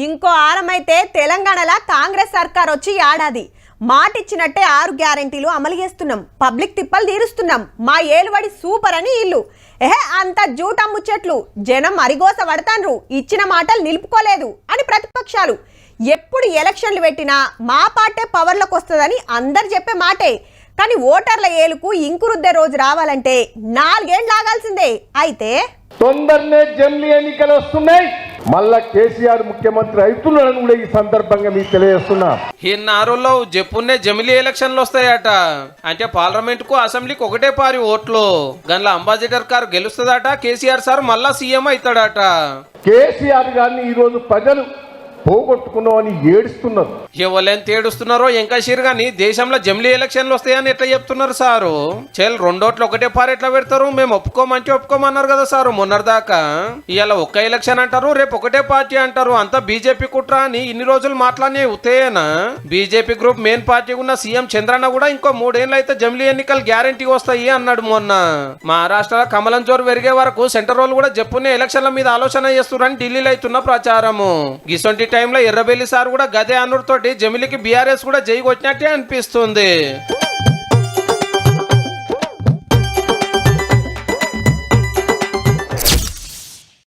ఇంకో ఆరమైతే తెలంగాణలో కాంగ్రెస్ సర్కార్ వచ్చి ఏడాది మాటిచ్చినట్టే 6 గ్యారెంటీలు అమలు చేస్తున్నాం, పబ్లిక్ తిప్పలు తీరుస్తున్నాం, మా ఏలువడి సూపర్ అని ఇల్లు అంత జూటా ముచ్చట్లు, జనం అరిగోస పడతాన్రు, ఇచ్చిన మాటలు నిలుపుకోలేదు అని ప్రతిపక్షాలు. ఎప్పుడు ఎలక్షన్లు పెట్టినా మా పార్టీ పవర్లోకి వస్తుందని అందరు చెప్పే మాటే. కానీ ఓటర్ల ఏలుకు ఇంకురుద్దే రోజు రావాలంటే 4 ఏళ్ళు ఆగాల్సిందే. అయితే తొందరనే జమిలీ ఎన్నికలు వస్తున్నాయి. మళ్ళా కేసీఆర్ ముఖ్యమంత్రి అవుతున్నారని కూడా ఈ సందర్భంగా మీకు తెలియజేస్తున్నా. ఈ నారుల్లో చెప్పున్నే జమిలీ ఎలక్షన్లు వస్తాయట. అంటే పార్లమెంట్ కు అసెంబ్లీకి ఒకటే పారి ఓట్లు. గన్ల అంబాసిడర్ కారు గెలుస్తుందట. కేసీఆర్ సార్ మళ్ళా సీఎం అవుతాడట. కేసీఆర్ గారిని ఈ రోజు ప్రజలు పోగొట్టుకున్నామని ఏడుస్తున్నారు. ఎవరెంత ఏడుస్తున్నారో ఎంకషీర్ గాని దేశంలో జమిలీ ఎలక్షన్లు వస్తాయని ఎట్లా చెప్తున్నారు సారు? చెల్ రెండోట్లు ఒకటే పారు ఎట్లా పెడతారు? మేము ఒప్పుకోమంటే ఒప్పుకోమన్నారు కదా సారు మొన్నటిదాకా. ఇవాళ ఒక్క ఎలక్షన్ అంటారు, రేపు ఒకటే పార్టీ అంటారు. అంతా బీజేపీ కుట్ర అని ఇన్ని రోజులు మాట్లాడినే ఉతేనా? బీజేపీ గ్రూప్ మెయిన్ పార్టీ ఉన్న సీఎం చంద్రన్న కూడా ఇంకో 3 ఏళ్ళు అయితే జమిలీ ఎన్నికలు గ్యారంటీ వస్తాయి అన్నాడు మొన్న. మహారాష్ట్రలో కమలం జోరు పెరిగే వరకు సెంటర్ వాళ్ళు కూడా చెప్పునే ఎలక్షన్ల మీద ఆలోచన చేస్తున్నారని ఢిల్లీలో అవుతున్న ప్రచారము. గిసొంటి టైంలో ఎర్రబెల్లి సార్ కూడా గదే అనుడితోటి జమిలికి బీఆర్ఎస్ కూడా జై కొట్టినట్టే అనిపిస్తుంది.